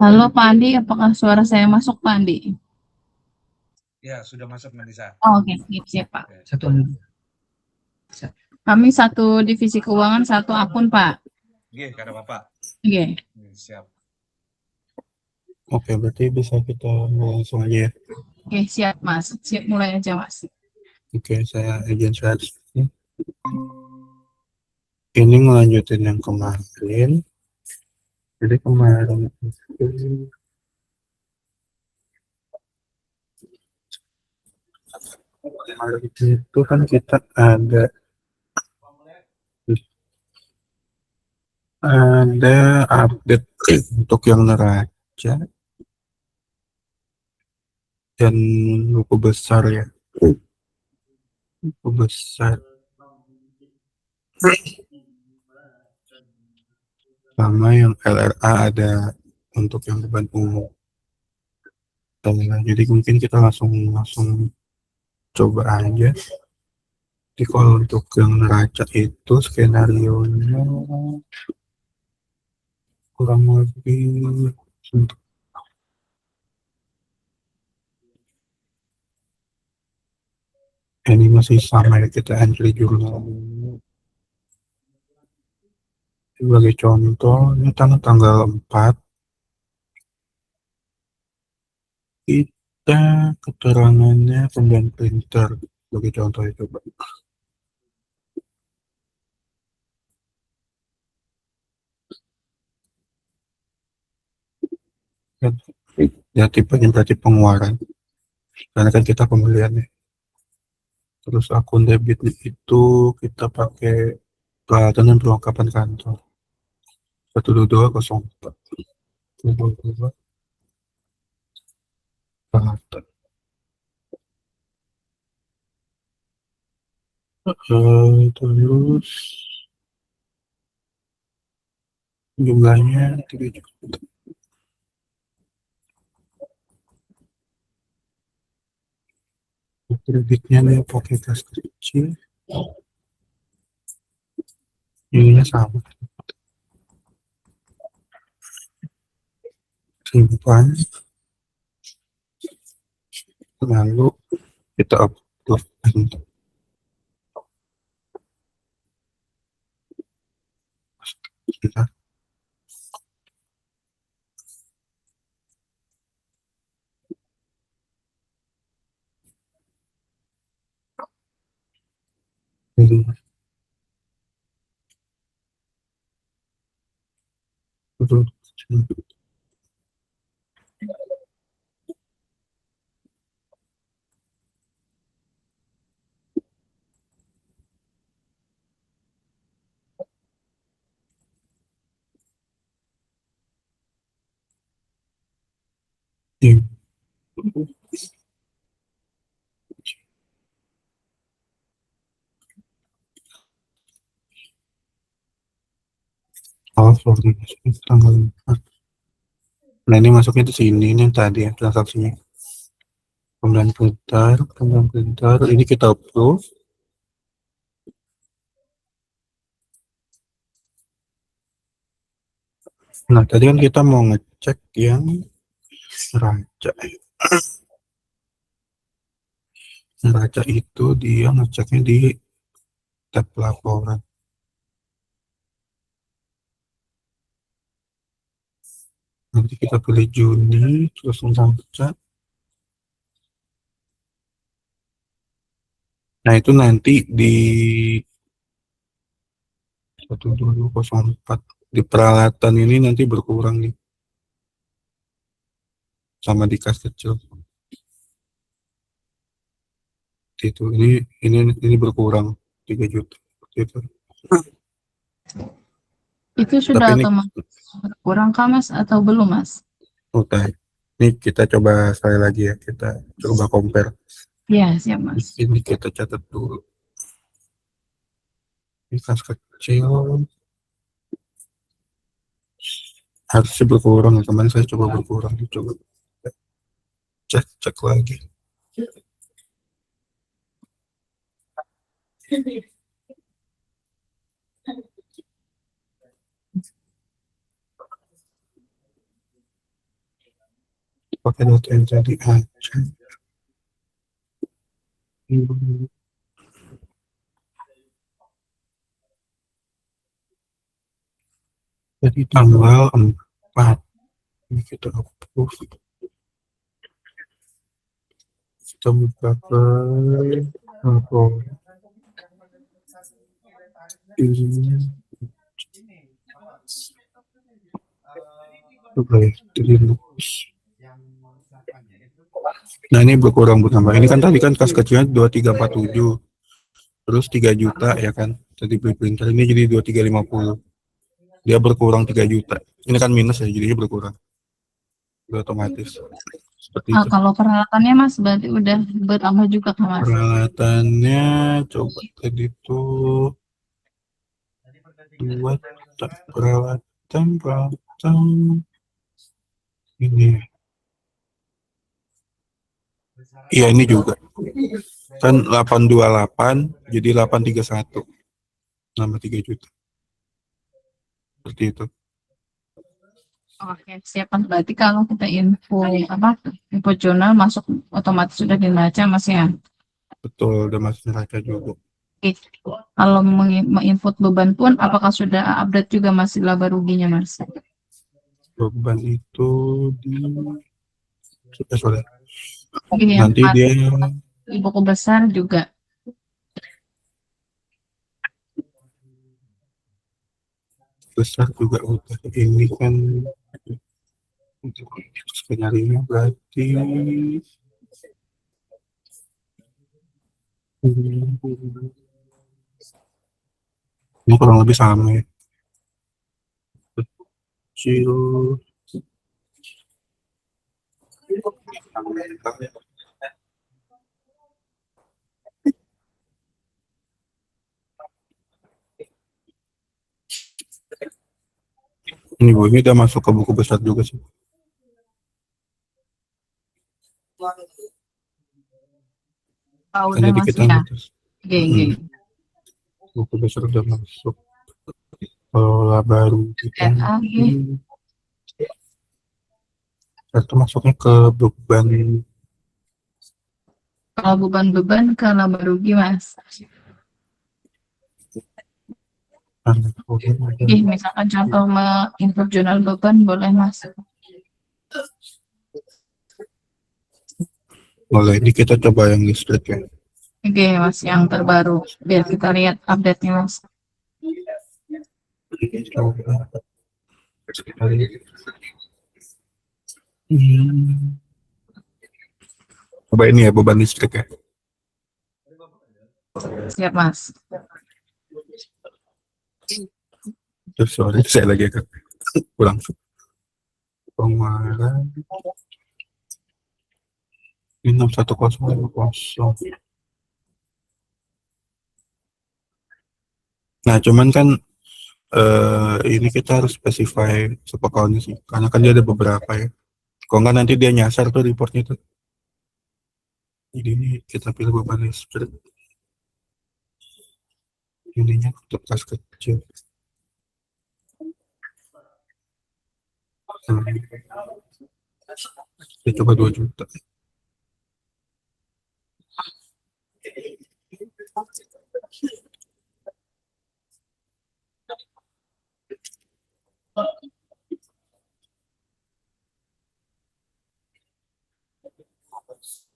Halo Pak Andi, apakah suara saya masuk Pak Andi? Ya, sudah masuk Melisa. Oh, oke, siap Pak. Oke. Satu lagi. Kami satu divisi keuangan, satu akun Pak. Oke, kata Bapak. Oke, Siap. Oke, berarti bisa kita langsung aja ya. oke, siap Mas. Siap mulai aja Mas. Oke, saya izin share. Ini ngelanjutin yang kemarin. Jadi kemarin itu kan kita ada update untuk yang neraca dan buku besar ya. Buku besar sama yang LRA ada untuk yang beban umum. Jadi mungkin kita langsung coba aja. Jadi kalau untuk yang neraca itu skenario nya kurang lebih untuk ini masih sama ya, kita entry jurnal sebagai contoh ini tanggal 4 kita keterangannya pembelian printer sebagai contoh ya, coba kan ya tipenya berarti pengeluaran karena kan kita pembelian ya. Terus akun debitnya itu kita pakai peralatan dan perlengkapan kantor 12204 peralatan. Terus jumlahnya 3 juta. Kreditnya nih pakai kas kecil. Ininya sama. Simpan. Lalu kita upload. Kita pilih. Terus tim. Oh, sorry. Tanggal 4. Nah, ini masuknya di sini. Ini yang tadi ya transaksinya. Pembelian printer. Ini kita approve. Nah, tadi kan kita mau ngecek yang neraca. Neraca itu dia ngeceknya di tab laporan. Nanti kita pilih Juni, terus neraca. Nah, itu nanti di 12204 di peralatan ini nanti berkurang nih sama di kas kecil itu ini berkurang 3 juta itu. Itu Tapi sudah ini otomatis kurang kah Mas atau belum Mas? udah, ini kita coba sekali lagi ya, kita coba compare. Iya, siap Mas. Ini kita catat dulu, ini kas kecil harusnya berkurang ya, kemarin saya coba berkurang, coba cek lagi. pakai data yang tadi aja. Jadi tanggal 4 ini kita approve. Kita buka ke lapor ini. Coba ya, nah ini berkurang bertambah. Ini kan tadi kan kas kecilnya 2347, terus 3 juta ya kan. Tadi beli printer ini jadi 2350. Dia berkurang 3 juta. Ini kan minus ya, jadinya berkurang. Udah otomatis. Seperti itu. Kalau peralatannya Mas berarti udah bertambah juga kan Mas? Peralatannya coba tadi tuh buat peralatan ini. Iya ini juga. Kan 828 jadi 831. Nambah 3 juta. Seperti itu. Oke, siap Mas. Berarti kalau kita info jurnal masuk otomatis sudah dibaca Mas ya. Betul, udah masuk neraca juga. Oke. Kalau menginput beban pun apakah sudah update juga Mas laba ruginya Mas? Beban itu di sorry. Oke, Nanti dia buku besar juga. besar juga udah. Ini kan untuk skenario berarti ini kurang lebih sama ya. Kecil. Ini Bu, ini udah masuk ke buku besar juga sih. Oh, Kan udah jadi Mas kita ya. notice. Oke. Buku besar udah masuk. Pola baru kita itu masuknya ke beban. Kalau beban ke laba rugi Mas. Oke, misalkan contoh input jurnal beban boleh Mas. Boleh, ini kita coba yang listrik ya. Oke Mas, yang terbaru biar kita lihat update-nya Mas. Coba ini ya beban listrik ya. Siap Mas. Terus sorry saya lagi agak pulang. Pengeluaran ini 61050. Nah cuman kan ini kita harus specify subaccounnya sih, karena kan dia ada beberapa ya. Kalau nggak nanti dia nyasar tuh reportnya tuh. Jadi ini kita pilih beban listrik. Ininya untuk kas kecil. Kita coba 2 juta.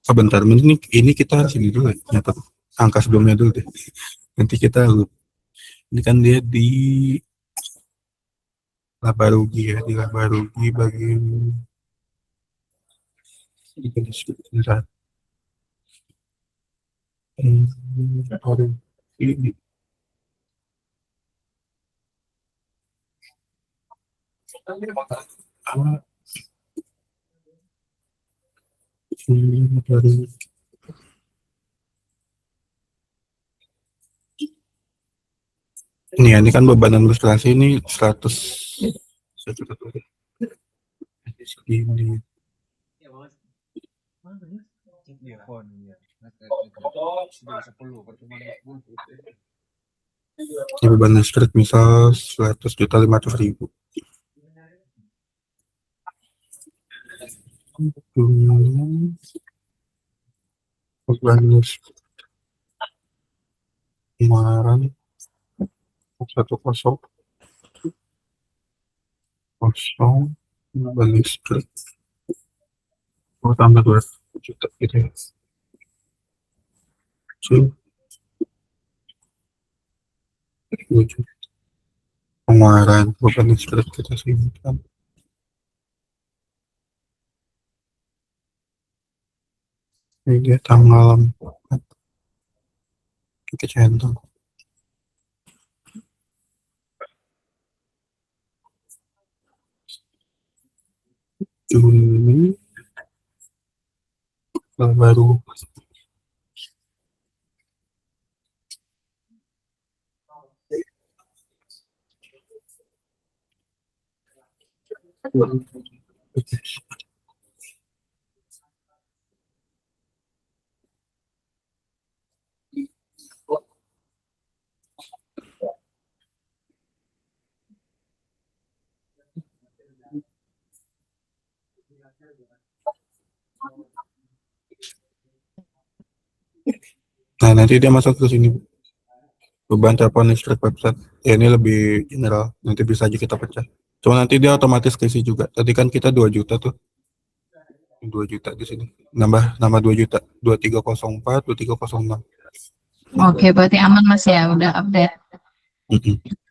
Sebentar, ini kita harus ini dulu ya, nyatet angka sebelumnya dulu deh. Nanti kita ini kan dia di laba rugi ya, di laba rugi bagian ini. Ini kan beban administrasi ini 100 segini. Ini beban listrik misal 100.500.000. beban listrik kemarin 10 kosong beban listrik tambah 2 juta gitu ya. So, 2 juta pengeluaran beban listrik kita simpan. Ini dia tanggal 4 kita centang. Juni baru nah nanti dia masuk ke sini beban telepon listrik website ya, ini lebih general, nanti bisa aja kita pecah, cuma nanti dia otomatis keisi juga. Tadi kan kita 2 juta tuh, 2 juta di sini nambah 2 juta, 2304 2306. Oke, berarti aman Mas ya, udah update.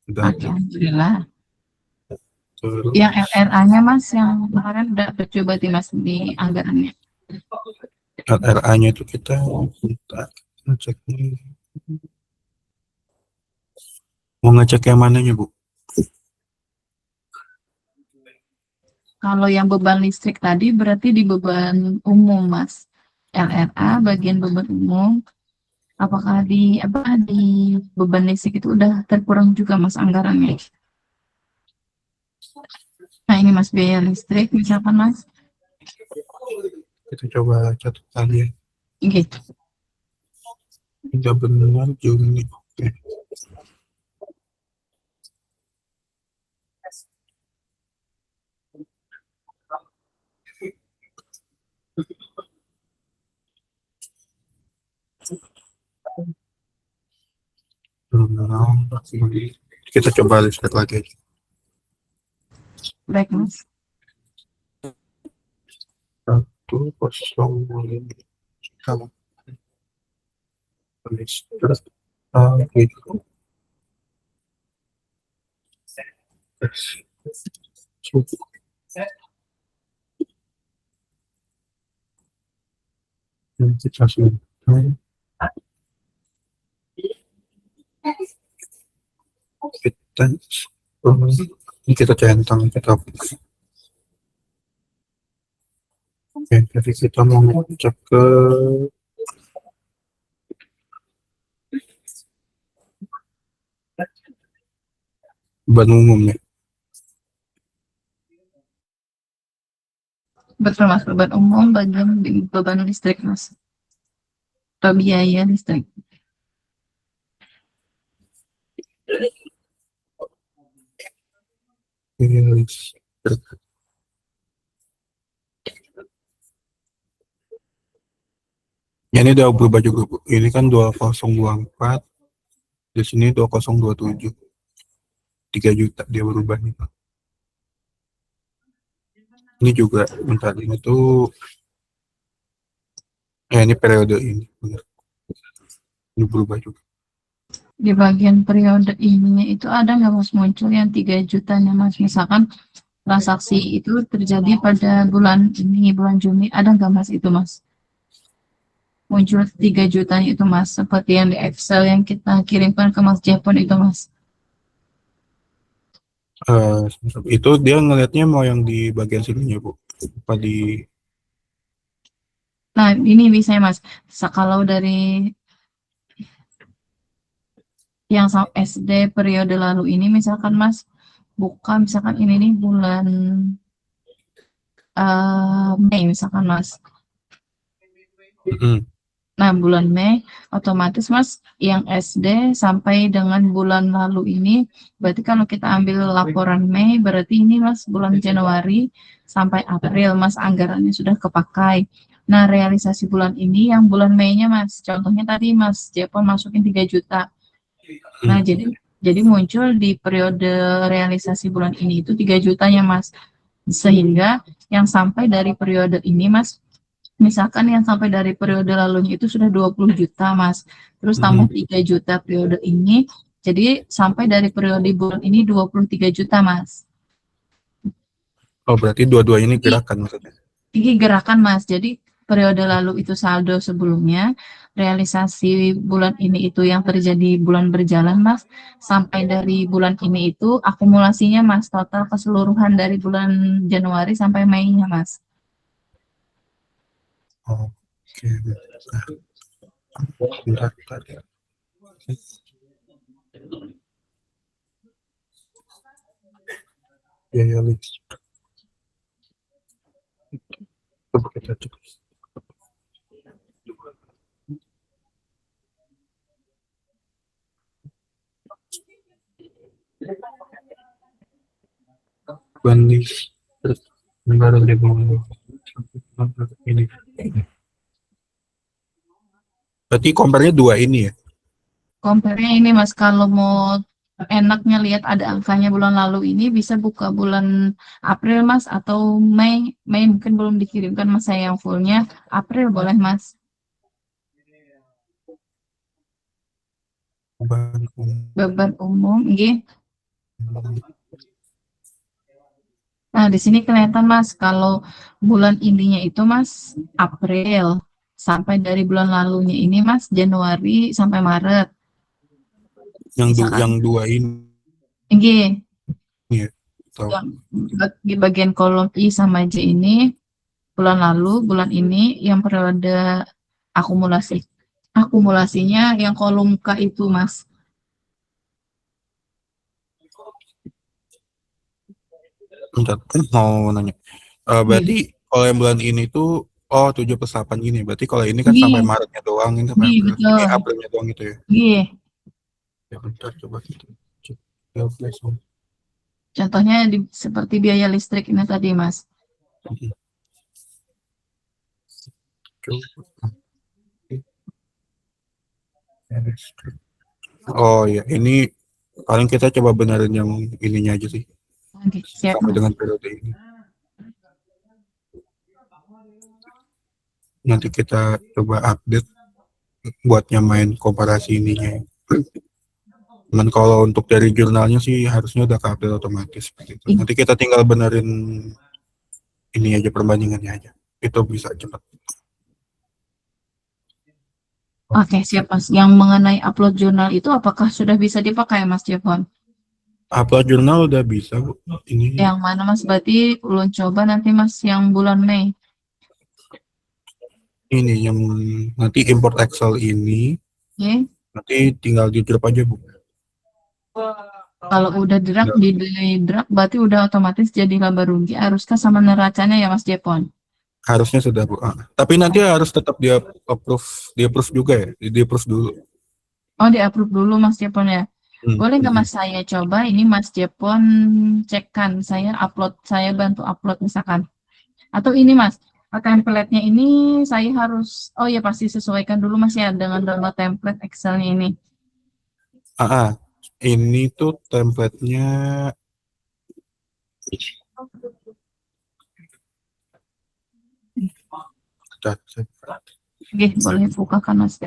Udah Oke, alhamdulillah. terus Yang LRA-nya Mas, yang kemarin udah update juga berarti Mas di anggarannya. LRA-nya itu kita ngecek nih. Mau ngecek yang mananya Bu? Kalau yang beban listrik tadi berarti di beban umum Mas. LRA bagian beban umum. Apakah di beban listrik itu udah terkurang juga Mas anggarannya? Nah ini Mas biaya listrik misalkan Mas. Kita coba catat tadi ya. Gitu. Tidak benar Juni. Oke. Kita coba listrik lagi. Baik Mas. 105 sama listrik gitu. Kita simpan. Ini kita centang, kita oke, jadi kita mau ngecek ke beban umum ya. Betul Mas, beban umum bagian beban listrik Mas. Atau biaya listrik. Ya, ini udah berubah juga Bu. Ini kan 2024, di sini 2027, 3 juta dia berubah nih. Ini juga bentar, ini tuh ini periode ini benar. Ini berubah juga. Di bagian periode ini itu ada nggak Mas muncul yang 3 jutanya Mas? Misalkan transaksi itu terjadi pada bulan ini, bulan Juni, ada nggak Mas itu Mas? Muncul 3 jutanya itu Mas, seperti yang di Excel yang kita kirimkan ke Mas Japon itu Mas. Itu dia ngelihatnya mau yang di bagian sininya Bu, apa di Nah ini bisa ya Mas, kalau dari yang SD periode lalu ini misalkan Mas, bukan misalkan ini nih bulan Mei misalkan Mas. Nah, bulan Mei otomatis Mas yang SD sampai dengan bulan lalu ini, berarti kalau kita ambil laporan Mei, berarti ini Mas bulan Januari sampai April Mas anggarannya sudah kepakai. Nah, realisasi bulan ini yang bulan Mei-nya Mas, contohnya tadi Mas Jepon masukin 3 juta. Nah, jadi muncul di periode realisasi bulan ini itu 3 jutanya Mas. Sehingga yang sampai dari periode ini Mas, misalkan yang sampai dari periode lalunya itu sudah 20 juta Mas, terus tambah 3 juta periode ini, jadi sampai dari periode bulan ini 23 juta Mas. Oh, berarti dua-dua ini gerakan maksudnya. Ini gerakan Mas, jadi periode lalu itu saldo sebelumnya, realisasi bulan ini itu yang terjadi bulan berjalan Mas, sampai dari bulan ini itu akumulasinya Mas, total keseluruhan dari bulan Januari sampai Mei-nya Mas. Oke. Bentar, bentar. Biaya listrik. Coba kita cek. Beban listrik negara di bawah ini. Berarti compare-nya dua ini ya? Compare-nya ini Mas, kalau mau enaknya lihat ada angkanya bulan lalu ini bisa buka bulan April Mas, atau Mei. Mei mungkin belum dikirimkan Mas saya yang fullnya. April boleh Mas. Beban umum, nggih. Nah, di sini kelihatan Mas, kalau bulan ininya itu Mas April, sampai dari bulan lalunya ini Mas Januari sampai Maret. Yang dua ini. Nggih. Iya. Di bagian kolom I sama J ini bulan lalu, bulan ini yang periode akumulasi. Akumulasinya yang kolom K itu Mas. Bentar, mau nanya. Berarti kalau yang bulan ini tuh 7+8 gini. Berarti kalau ini kan sampai Maretnya doang, ini sampai April. Betul. Ini Aprilnya doang itu ya. Iya. Ya bentar coba kita cek. Contohnya seperti biaya listrik ini tadi Mas. Oh ya, ini paling kita coba benerin yang ininya aja sih. Oke, siap. Sampai dengan periode ini. Nanti kita coba update buat nyamain komparasi ininya. Dan kalau untuk dari jurnalnya sih harusnya udah ke-update otomatis seperti itu. Nanti kita tinggal benerin ini aja, perbandingannya aja. Itu bisa cepat. Oke, siap Mas. Yang mengenai upload jurnal itu apakah sudah bisa dipakai Mas Jepon? Upload jurnal udah bisa, Bu. Ini Yang mana Mas? Berarti ulun coba nanti Mas yang bulan Mei. ini yang nanti import Excel ini. Oke. Nanti tinggal di drop aja, Bu. Kalau udah drag di drag berarti udah otomatis jadi laba rugi. Haruskah sama neracanya ya Mas Jepon? Harusnya sudah, Bu. Tapi nanti harus tetap dia approve juga ya. Di approve dulu. Oh, di approve dulu Mas Jepon ya. Boleh nggak Mas saya coba ini Mas Jepon cekkan, saya bantu upload misalkan. Atau ini Mas, template-nya ini saya harus, oh ya pasti sesuaikan dulu Mas ya dengan download template Excel-nya ini. Ini tuh template-nya Oke, boleh bukakan Mas.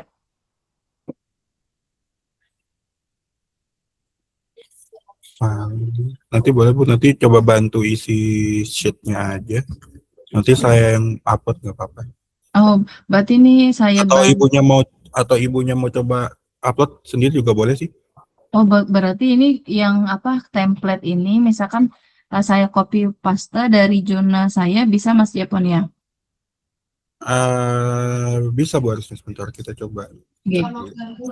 Nanti boleh Bu, nanti coba bantu isi sheet-nya aja. Nanti saya yang upload nggak apa-apa. Oh, berarti ini saya Atau ibunya mau coba upload sendiri juga boleh sih. Oh, berarti ini yang template ini misalkan saya copy paste dari jurnal saya bisa Mas Jepon ya? Bisa Bu, harusnya sebentar kita coba. Oke.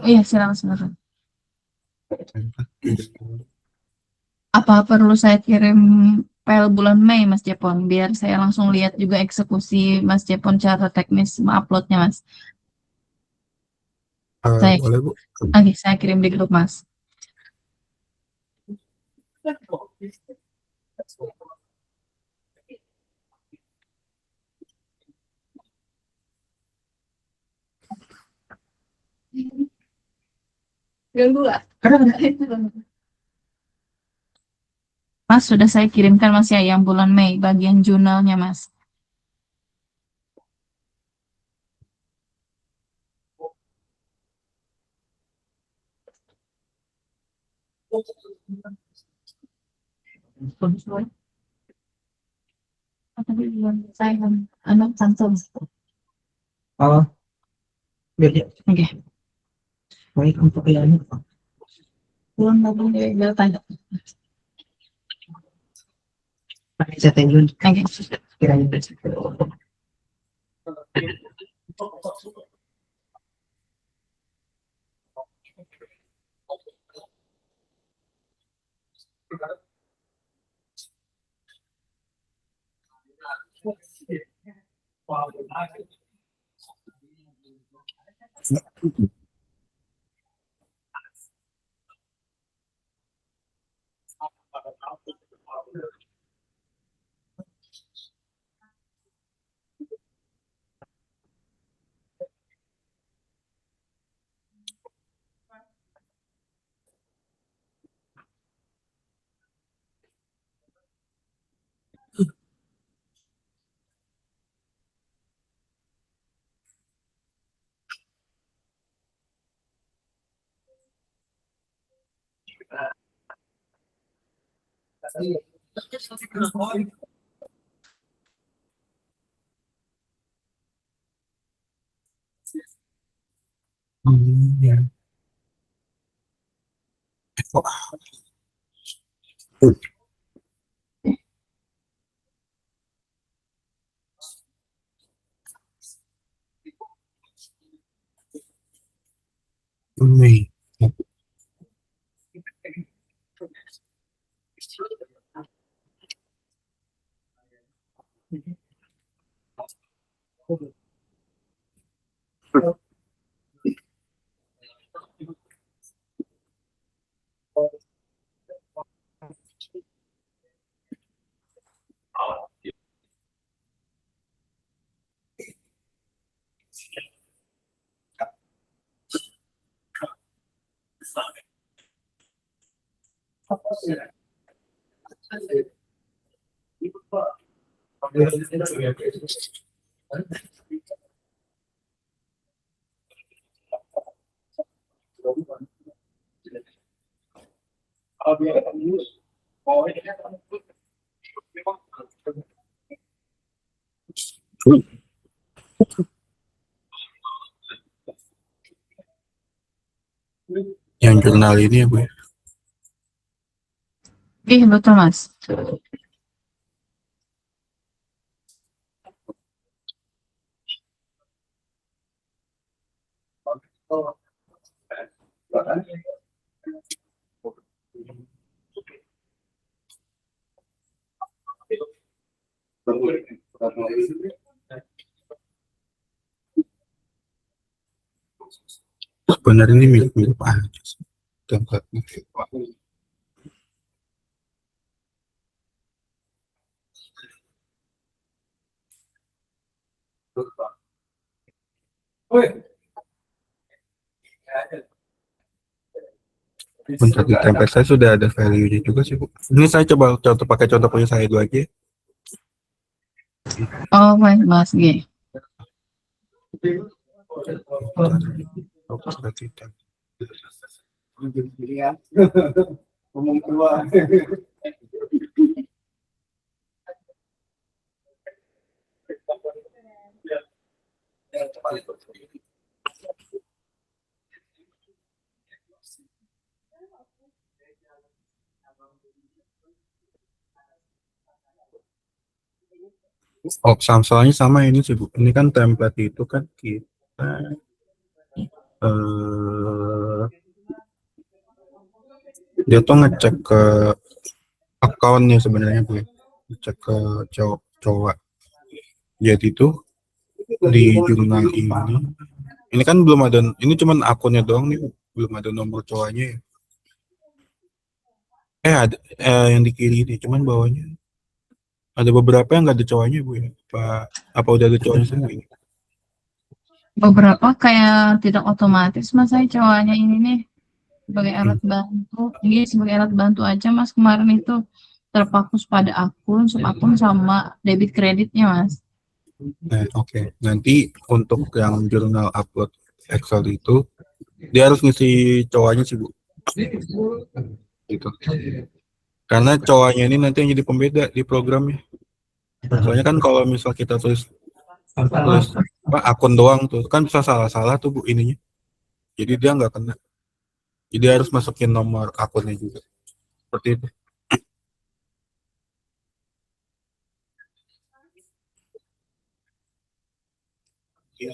Iya, silakan. Apa perlu saya kirim file bulan Mei Mas Jepon biar saya langsung lihat juga eksekusi Mas Jepon cara teknis menguploadnya Mas? Baik. Boleh Bu? Oke, saya kirim di grup, Mas. Mas, sudah saya kirimkan Mas ya, yang bulan Mei, bagian jurnalnya Mas. Saya anak cantum. Oh, beda. Oke. Baik untuk yang ini. Belum lagi tanya. Pakai saya tunjuk Oke. kiranya. Ya. Oh, Mei. Yang jurnal ini ya Bu ya. Iya, betul Mas. Sebenarnya ini mirip-mirip aja sih tempatnya. Bentar di template saya sudah ada value-nya juga sih Bu. Ini saya coba pakai contoh punya saya dulu aja. Oh, baik Mas. G. Fokus ke kita. Ngomong keluar. Oh, soalnya sama ini sih Bu. Ini kan template itu kan kita dia tuh ngecek ke akunnya sebenarnya Bu ya. Ngecek ke cowok. Jadi tuh di jurnal Ini kan belum ada, ini cuman akunnya doang nih, belum ada nomor cowoknya ya. Ada yang di kiri ini, cuman bawahnya ada beberapa yang nggak ada cowoknya bu ya. Apa udah ada cowoknya semua ini? Beberapa kayak tidak otomatis mas, saya cowoknya ini nih sebagai alat bantu. Iya sebagai alat bantu aja mas, kemarin itu terfokus pada akun, sub akun sama debit kreditnya mas. Nah, oke. Nanti untuk yang jurnal upload Excel itu, dia harus ngisi cowoknya sih bu, gitu. Karena cowoknya ini nanti yang jadi pembeda di programnya. Soalnya kan kalau misal kita tulis akun doang tuh, kan bisa salah-salah tuh bu ininya. Jadi dia nggak kena. Jadi harus masukin nomor akunnya juga. Seperti itu. Oke.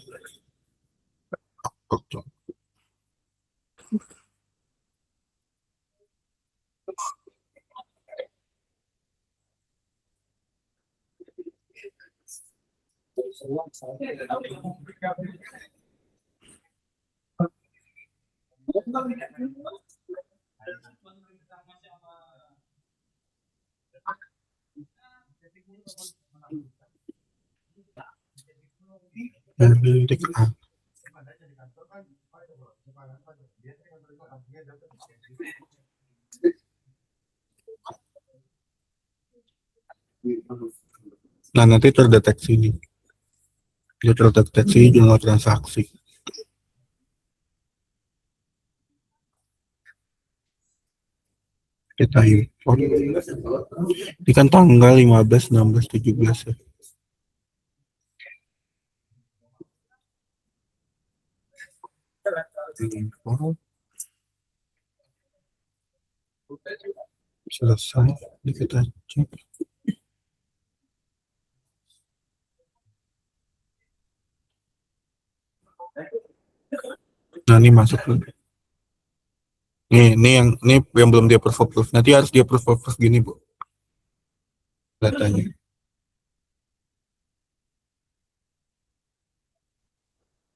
Nah, nanti terdeteksi nih. Dia terdeteksi jumlah transaksi. Kita import. Ini kan tanggal 15, 16, 17 ya. Import. Selesai. Ini kita cek. Nah, ini masuk dulu. Ini yang belum dia approve. Nanti harus dia approve gini, Bu. Datanya.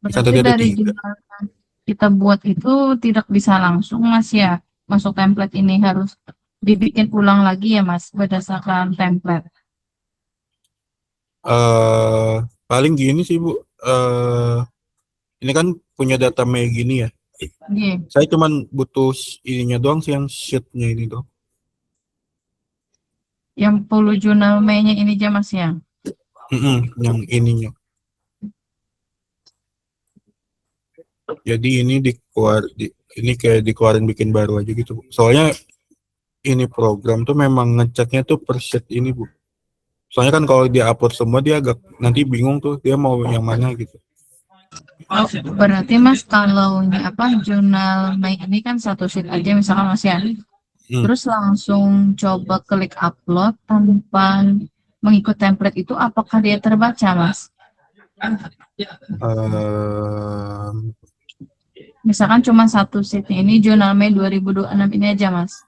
Kan Berarti tadi ada dari 3. jurnal yang kita buat itu tidak bisa langsung mas ya, masuk template ini harus dibikin ulang lagi ya mas berdasarkan template. Paling gini sih, Bu. Ini kan punya data kayak gini ya. Iya. Saya cuman butuh ininya doang sih, yang sheet-nya ini doang. Yang perlu jurnal Mei-nya ini aja mas ya. Yang ininya. Jadi ini ini kayak dikeluarin bikin baru aja gitu, Bu. Soalnya ini program tuh memang ngeceknya tuh per sheet ini, Bu. Soalnya kan kalau dia upload semua dia agak nanti bingung tuh dia mau yang mana gitu. Oh, berarti mas kalau ini apa jurnal Mei ini kan satu sheet aja misalkan mas ya. Terus langsung coba klik upload tanpa mengikut template itu apakah dia terbaca mas? Misalkan cuma satu sheet ini jurnal Mei 2026 ini aja mas.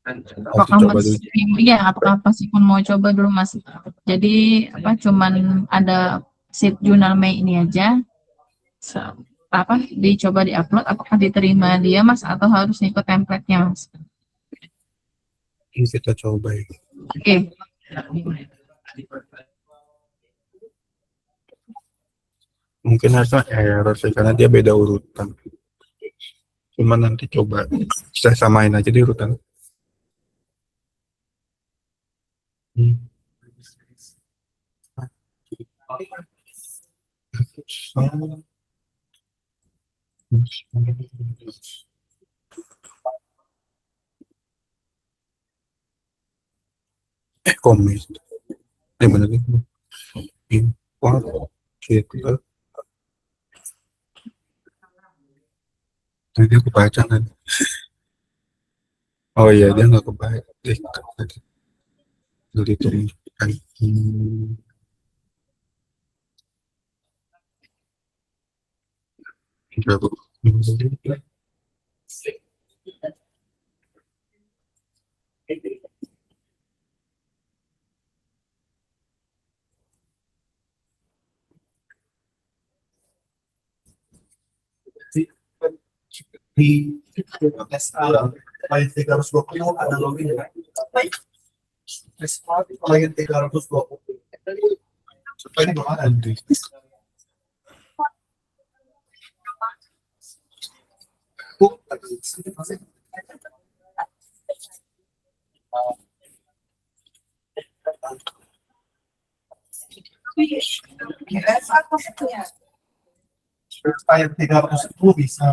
Apakah coba mas, dulu. iya apakah pasti pun mau coba dulu mas. Jadi apa cuman ada sheet jurnal Mei ini aja. Apa dicoba diupload apakah diterima dia mas atau harus ikut template-nya mas? Ini kita coba ya. Oke. Mungkin harusnya error sih karena dia beda urutan. Cuma nanti coba saya samain aja di urutan. Komis. Bener nih. Import kita. Tadi aku baca kan. Oh iya dia nggak kebaca. Jadi tuh di klien 320 ada login ya. Klien 320. Supaya ini belum ada. Klien 310 bisa.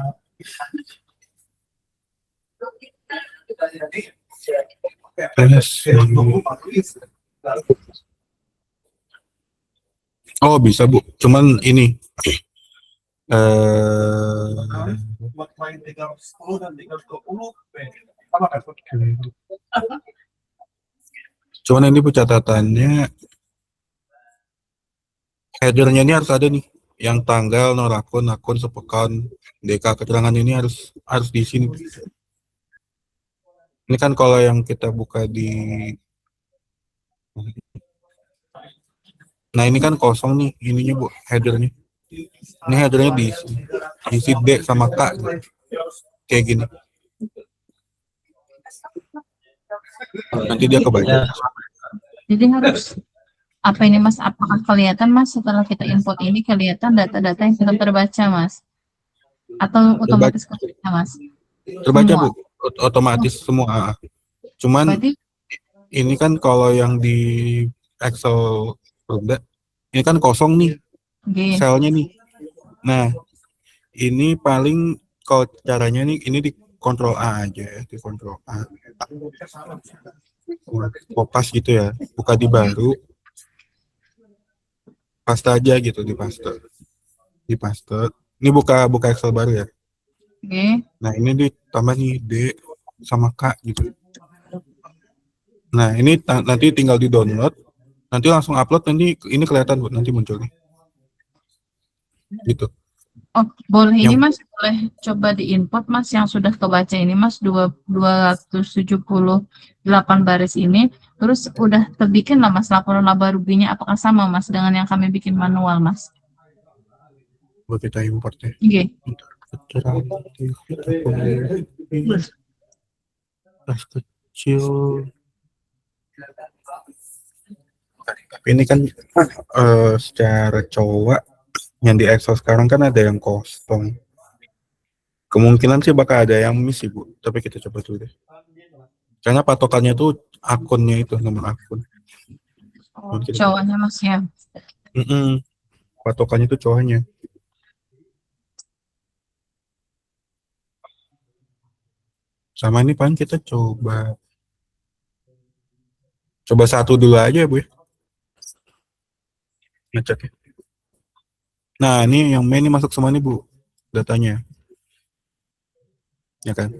Oh bisa Bu, cuman ini buat klien 310 dan 320 sama kan? Cuman ini Bu catatannya headernya ini harus ada nih, yang tanggal, nomor akun sepekan, DK keterangan ini harus di sini. Ini kan kalau yang kita buka di, nah ini kan kosong nih, ininya Bu, headernya. Ini headernya diisi D sama K, gitu. Kayak gini. Nanti dia kebaca. Jadi harus apa ini Mas? Apakah kelihatan Mas setelah kita input ini kelihatan data-data yang sudah terbaca Mas? Atau otomatis kebaca Mas? Terbaca Semua. Bu, otomatis semua. Cuman Berarti ini kan kalau yang di Excel Word, ini kan kosong nih G. selnya nih. Nah, ini paling kalau caranya nih, ini di Ctrl A aja ya, di Ctrl A. Kopas gitu ya, buka di baru, paste aja gitu, di paste. Ini buka Excel baru ya. G. Nah, ini ditambah nih D sama K gitu. Nah, ini nanti tinggal di download, nanti langsung upload, nanti ini kelihatan Bu, nanti muncul nih. Gitu. Oh, boleh ini Yang- Mas, boleh coba diinput Mas yang sudah kebaca ini Mas 278 baris ini, terus udah terbikin lah Mas laporan laba ruginya, apakah sama Mas dengan yang kami bikin manual Mas? Buat kita import ya. G. Tas kecil. Tapi ini kan secara coba yang di Excel sekarang kan ada yang kosong. Kemungkinan sih bakal ada yang miss sih Bu, tapi kita coba dulu deh. Karena patokannya tuh akunnya itu, nomor akun. Cowoknya Mas ya. Patokannya tuh cowoknya. Sama ini paling kita coba satu dulu aja Bu ya. Ngecek ya. Nah ini yang main ini masuk semua nih Bu, datanya. Ya kan?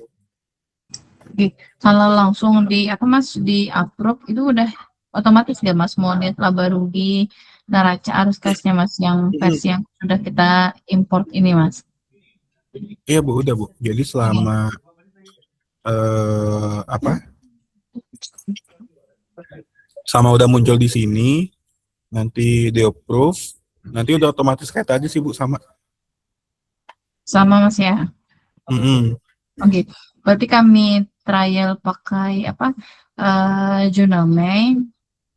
Oke. Kalau langsung di apa Mas di approve itu udah otomatis nggak Mas mau lihat laba rugi neraca arus kasnya Mas yang versi yang sudah kita import ini Mas? Iya Bu, udah Bu. Jadi selama sama udah muncul di sini, nanti di approve, nanti udah otomatis kayak tadi sih Bu, sama. Sama Mas ya. Oke. Berarti kami trial pakai apa jurnal Mei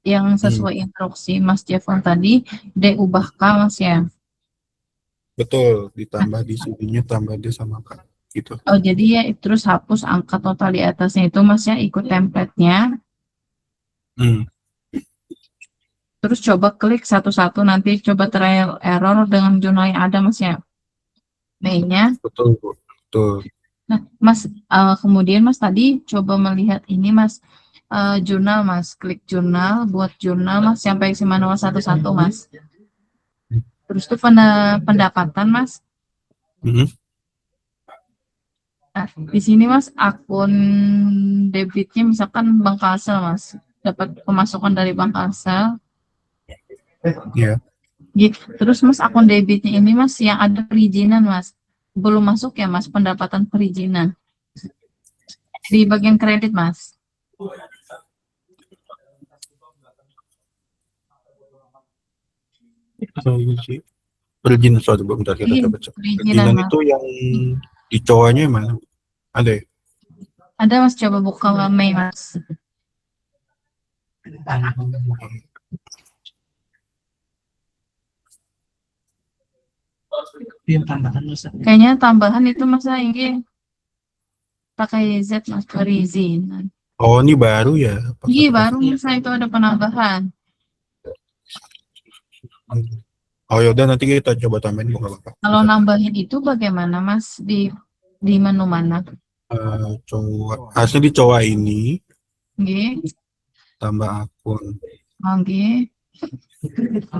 yang sesuai instruksi Mas Jevon tadi, D ubah K Mas ya. Betul, ditambah di sininya tambah D sama K gitu. Oh jadi ya terus hapus angka total di atasnya itu Mas ya, ikut template-nya. Terus coba klik satu-satu, nanti coba trial error dengan jurnal yang ada Mas ya. Mei-nya. Betul Bu, betul. Nah Mas kemudian Mas tadi coba melihat ini Mas jurnal Mas, klik jurnal, buat jurnal Mas sampai isi manual satu-satu Mas. Terus tuh pendapatan Mas. Nah, di sini Mas akun debitnya misalkan Bank Kalsel Mas, dapat pemasukan dari Bank Kalsel. Iya. Gitu. Terus Mas akun debitnya ini Mas yang ada perizinan Mas, belum masuk ya Mas pendapatan perizinan di bagian kredit Mas. Perizinan, sorry bentar kita coba cek. Perizinan itu Di cowoknya mana? Ada ya? Ada mas, coba buka Mei mas. Yung tambahan mo sa Kayaknya tambahan itu mas ini pakai Z mas, perizinan. Oh, ini baru ya? Apa Iya satu baru mas, itu ada penambahan. Oh yaudah nanti kita coba tambahin bukan apa. Kalau nambahin itu bagaimana mas, di menu mana? Cowok harusnya di cowok ini Nggih, tambah akun. nggih.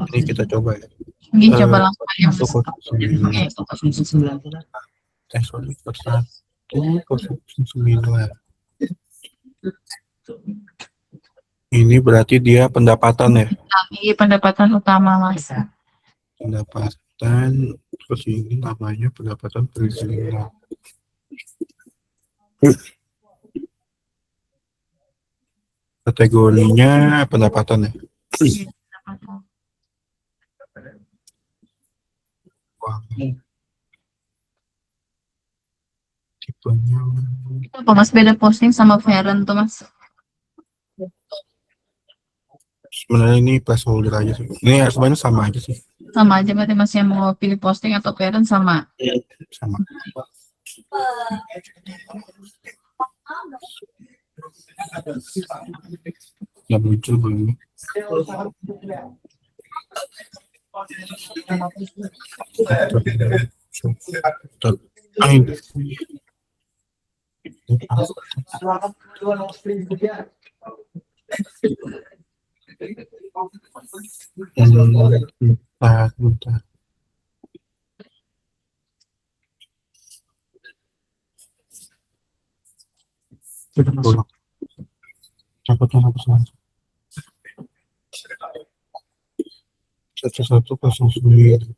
Ini kita coba ya. Nggih, coba langsung aja mas. 109. Oke. Sorry, 109. Ini berarti dia pendapatan ya? Ini pendapatan utama mas. Pendapatan, terus ini namanya pendapatan perizinan. Kategorinya pendapatan ya? Wah. Tipenya Apa mas, beda posting sama Feren tuh mas? sebenarnya ini placeholder aja sih. Ini sebenarnya sama aja sih. Sama aja berarti mas, yang mau pilih posting atau Feren sama. Sama. Udah muncul belum? Bentar. Satu 109.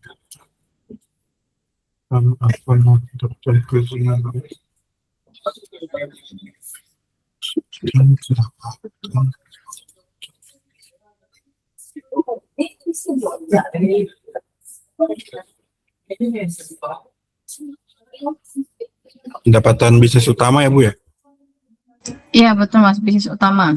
Lalu apa daftar perizinan? Pendapatan bisnis utama ya Bu ya? Iya betul mas, bisnis utama.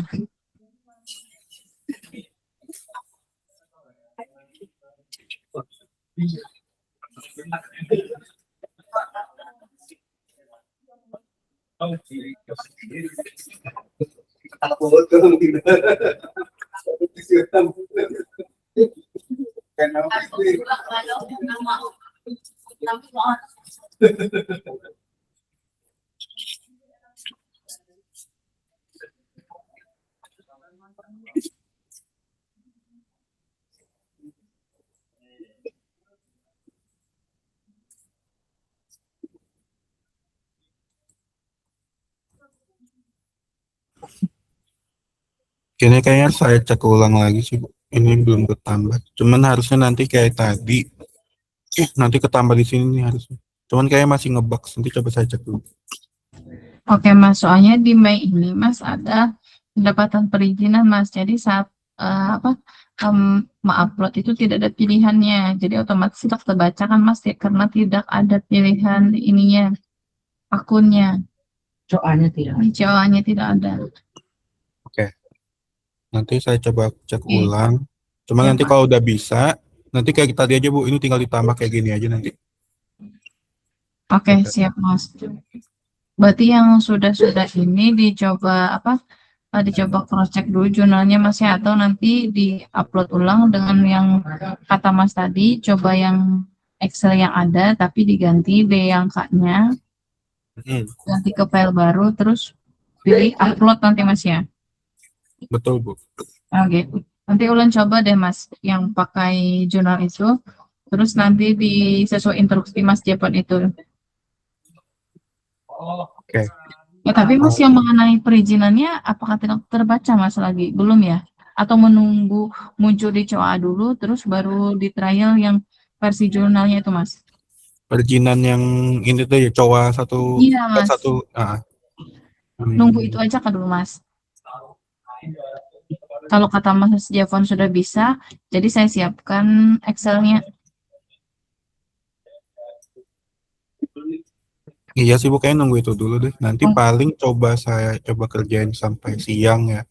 Kayaknya saya cek ulang lagi sih Bu. Ini belum ketambah. Cuman harusnya nanti kayak tadi. Nanti ketambah di sini nih harusnya. Cuman kayak masih ngebug. Nanti coba saya cek dulu. Oke mas, soalnya di Mei ini mas ada pendapatan perizinan mas. Jadi saat mengupload itu tidak ada pilihannya. Jadi otomatis tidak terbaca kan mas ya, karena tidak ada pilihan ininya, akunnya. soalnya tidak. Jawabannya tidak ada. Nanti saya coba cek Oke. ulang. Cuma Ya, nanti Pak. kalau udah bisa, nanti kayak tadi aja Bu, ini tinggal ditambah kayak gini aja nanti. Oke, Oke. siap mas. Berarti yang sudah ini dicoba dicoba cross check dulu jurnalnya mas ya, atau nanti di-upload ulang dengan yang kata mas tadi, coba yang Excel yang ada tapi diganti D angkanya, ganti ke file baru, terus pilih upload nanti mas ya. Betul Bu. Oke, nanti ulang coba deh mas yang pakai jurnal itu, terus nanti sesuai instruksi mas Jepang itu. Oke. Ya, tapi mas yang mengenai perizinannya apakah tidak terbaca mas lagi? Belum ya? Atau menunggu muncul di COA dulu, terus baru di trial yang versi jurnalnya itu mas? Perizinan yang ini tuh ya cowok satu. Iya mas, Satu. nunggu itu aja kan dulu mas. Kalau kata mas Javon sudah bisa, jadi saya siapkan Excelnya. Iya sih Bu, kayaknya nunggu itu dulu deh. Nanti Oh, paling saya coba kerjain sampai siang ya.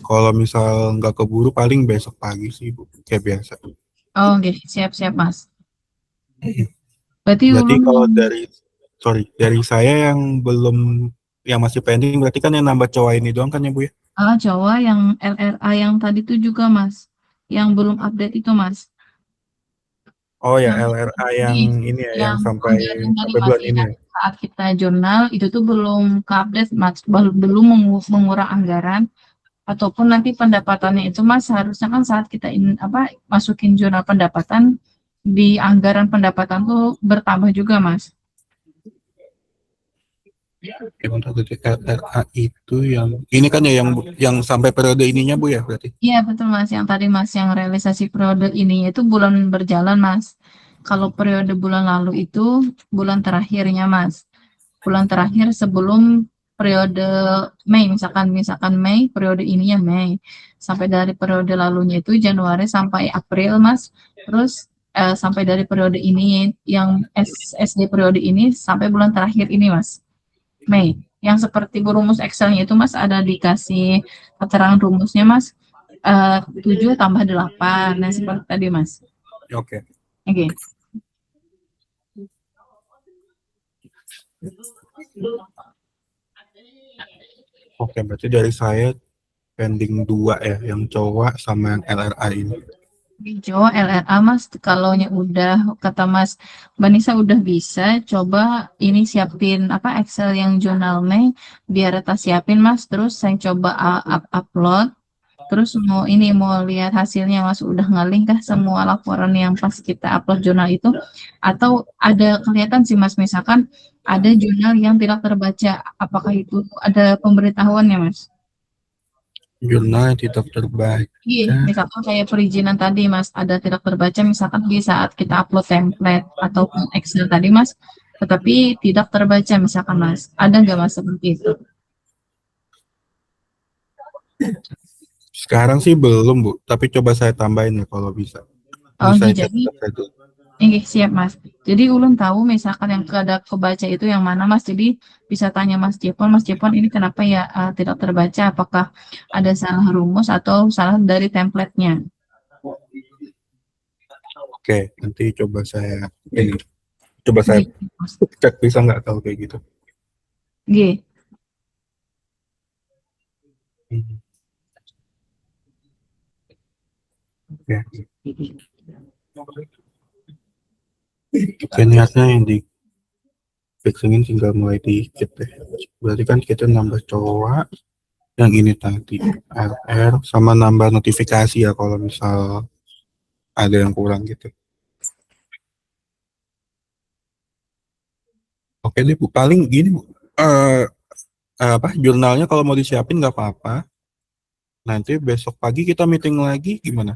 Kalau misal nggak keburu paling besok pagi sih Bu, kayak biasa. oh, oke, siap-siap Mas. Berarti Berarti ulun kalau yang dari saya yang masih pending, berarti kan yang nambah cowok ini doang kan ya Bu ya? Jawa yang LRA yang tadi tuh juga Mas, yang belum update itu Mas, Oh ya, yang LRA yang di ini ya, yang yang sampai anggaran tadi sampai Mas bulan ini yang ya. saat kita jurnal itu tuh belum update Mas, belum mengurang anggaran ataupun nanti pendapatannya itu Mas harusnya kan saat kita masukin jurnal pendapatan di anggaran pendapatan tuh bertambah juga Mas. Oke, bentar, berarti LRA itu yang ini kan ya yang sampai periode ininya Bu ya berarti. Iya betul Mas, yang tadi Mas yang realisasi periode ini itu bulan berjalan Mas. Kalau periode bulan lalu itu bulan terakhirnya Mas. Bulan terakhir sebelum periode Mei, misalkan Mei, periode ininya Mei. Sampai dari periode lalunya itu Januari sampai April Mas. Terus sampai dari periode ini yang SD periode ini sampai bulan terakhir ini Mas. Mei. Yang seperti rumus Excelnya itu Mas ada dikasih keterangan rumusnya Mas. 7 tambah 8. Nah, seperti tadi Mas. Oke. Oke. Oke, berarti dari saya pending 2 ya, yang cowok sama yang LRA ini. Jawa LRA Mas, kalau udah kata Mas Banisa udah bisa, coba ini siapin Excel yang jurnal Mei, biar Reta siapin Mas, terus saya coba upload, terus mau lihat hasilnya Mas udah ngelink kah semua laporan yang pas kita upload jurnal itu, atau ada kelihatan sih Mas, misalkan ada jurnal yang tidak terbaca, apakah itu ada pemberitahuannya Mas? Jurnal yang tidak Iya, terbaca. misalkan kayak perizinan tadi Mas, ada tidak terbaca misalkan di saat kita upload template ataupun Excel tadi Mas, tetapi tidak terbaca misalkan Mas. Ada nggak Mas seperti itu? Sekarang sih belum Bu, tapi coba saya tambahin ya kalau bisa. Ini Oh, saya jadi catat dulu. ini siap Mas. Jadi ulun tahu misalkan yang kada kebaca itu yang mana Mas. Jadi bisa tanya Mas Jepon ini kenapa ya tidak terbaca? Apakah ada salah rumus atau salah dari template-nya? Oke, nanti coba saya Gitu, Mas. cek bisa nggak kalau kayak gitu. Oke. Hmm, Oke, oke niatnya yang di fixingin tinggal mulai dikit deh. Berarti kan kita nambah cowok yang ini tadi RR sama nambah notifikasi ya kalau misal ada yang kurang gitu. Oke deh Bu, paling gini Bu. Jurnalnya kalau mau disiapin nggak apa-apa. Nanti besok pagi kita meeting lagi gimana?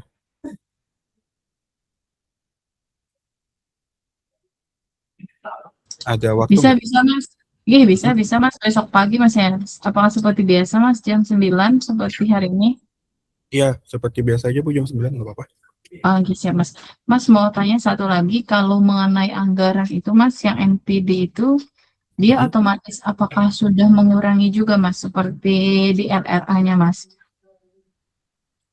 Ada waktu Bisa, nggak? bisa, Mas. Iya, bisa, Mas. Besok pagi, Mas, ya. Apakah seperti biasa, Mas, jam 9 seperti hari ini? Iya, seperti biasa aja Bu, jam 9 nggak apa-apa. Oke, siap, Mas. Mas, mau tanya satu lagi, kalau mengenai anggaran itu, Mas, yang NPD itu, dia Mhm. otomatis apakah sudah mengurangi juga, Mas, seperti di LRA-nya, Mas?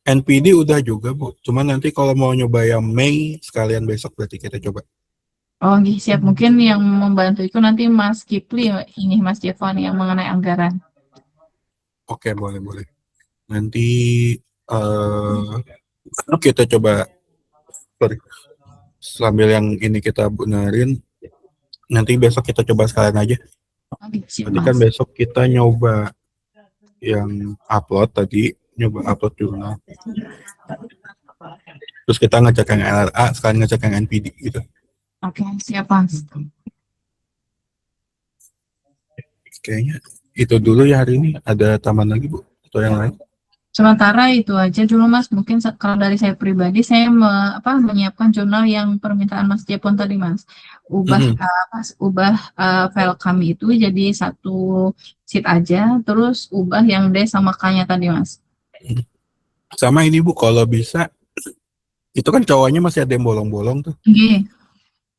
NPD udah juga Bu, cuman nanti kalau mau nyoba yang Mei sekalian besok berarti kita coba. Oh, oke, siap. Mungkin yang membantu itu nanti Mas Kipli, ini Mas Jevon yang mengenai anggaran. Oke, boleh. Nanti kita coba sorry, sambil yang ini kita benerin, nanti besok kita coba sekalian aja. Oke, siap, Nanti kan Mas. besok kita nyoba yang nyoba upload jurnal. Terus kita ngecek yang LRA, sekalian ngecek yang NPD gitu. Oke, siap, Mas. Kayaknya itu dulu ya hari ini. Ada tambahan lagi Bu? Atau yang lain? Sementara itu aja dulu Mas, mungkin kalau dari saya pribadi saya menyiapkan jurnal yang permintaan Mas Jepon tadi Mas. Mhm. Ubah file kami itu jadi satu sheet aja, terus ubah yang D sama K-nya tadi Mas. Sama ini Bu, kalau bisa, itu kan cowoknya masih ada yang bolong-bolong tuh. Oke,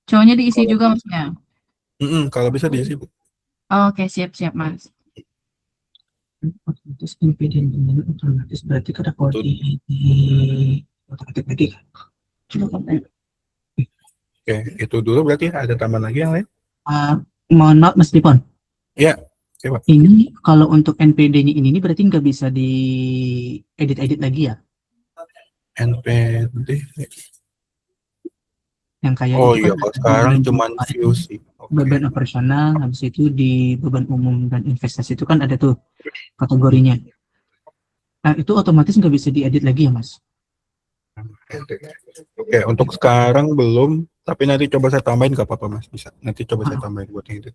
cowoknya diisi Kalau juga Mas ya. kalau bisa diisi Bu. Oke, siap-siap, Mas. Otomatis NPD ini otomatis berarti kada kode di otak-atik lagi kan? Coba konten. Oke, itu dulu berarti ada tambahan lagi yang lain? Mohon maaf Mas Dipon. Iya, coba. Ini kalau untuk NPD-nya ini berarti nggak bisa di edit-edit lagi ya? NPD. Yang kayak Oh itu iya, kan kalau ada sekarang di cuman view sih. Oke. beban operasional, habis itu di beban umum dan investasi itu kan ada tuh kategorinya. Nah, itu otomatis nggak bisa diedit lagi ya, Mas? Oke, untuk sekarang belum, tapi nanti coba saya tambahin nggak apa-apa Mas, bisa. Nanti coba saya tambahin buat yang itu.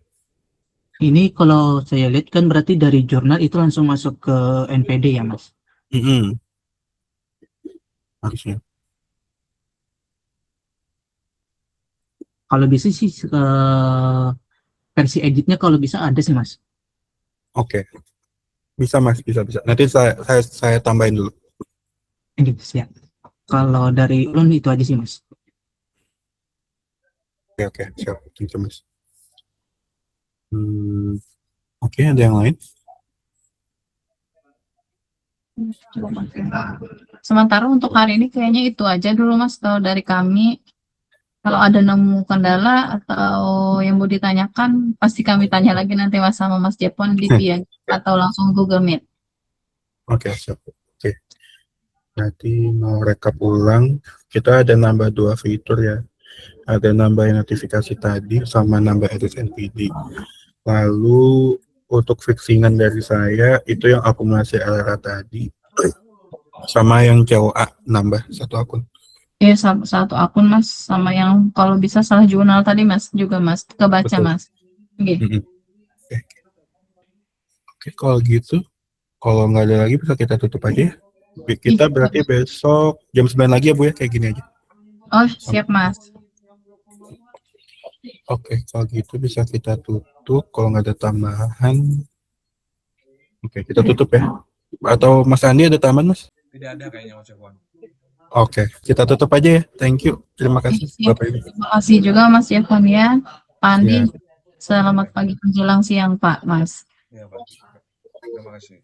Ini kalau saya lihat kan berarti dari jurnal itu langsung masuk ke NPD ya, Mas? Harusnya. Kalau bisa sih versi editnya kalau bisa ada sih, Mas. Oke. Bisa Mas, bisa. Nanti saya tambahin dulu. Edit ya. Kalau dari ulun itu aja sih, Mas. Oke, siap. Thank you, Mas. Oke, ada yang lain? Coba konten. Sementara untuk hari ini kayaknya itu aja dulu, Mas. Kalau dari kami, kalau ada nemu kendala atau yang mau ditanyakan, pasti kami tanya lagi nanti Mas sama Mas Jepon di via atau langsung Google Meet. Oke, siap. Oke. Nanti mau rekap ulang, kita ada nambah 2 fitur ya. Ada nambah notifikasi tadi sama nambah edit NPD. Lalu untuk fixingan dari saya itu yang akumulasi LRA tadi sama yang COA nambah 1 akun. Iya, satu akun Mas, sama yang kalau bisa salah jurnal tadi Mas juga Mas, kebaca Betul. Mas. Oke. Oke, kalau gitu, kalau nggak ada lagi bisa kita tutup aja ya. Kita berarti besok jam 9 lagi ya Bu ya, kayak gini aja. Oh, siap Mas. Oke, kalau gitu bisa kita tutup. Kalau nggak ada tambahan, oke kita tutup ya. Atau Mas Andi ada tambahan Mas? Tidak ada kayaknya Mas Jepon. Oke, kita tutup aja ya. Thank you. Terima kasih Siap. Bapak Ibu. Terima kasih juga Mas Jepon ya. Pak Andi, Ya. selamat pagi menjelang siang Pak Mas. Ya, Pak. Terima kasih.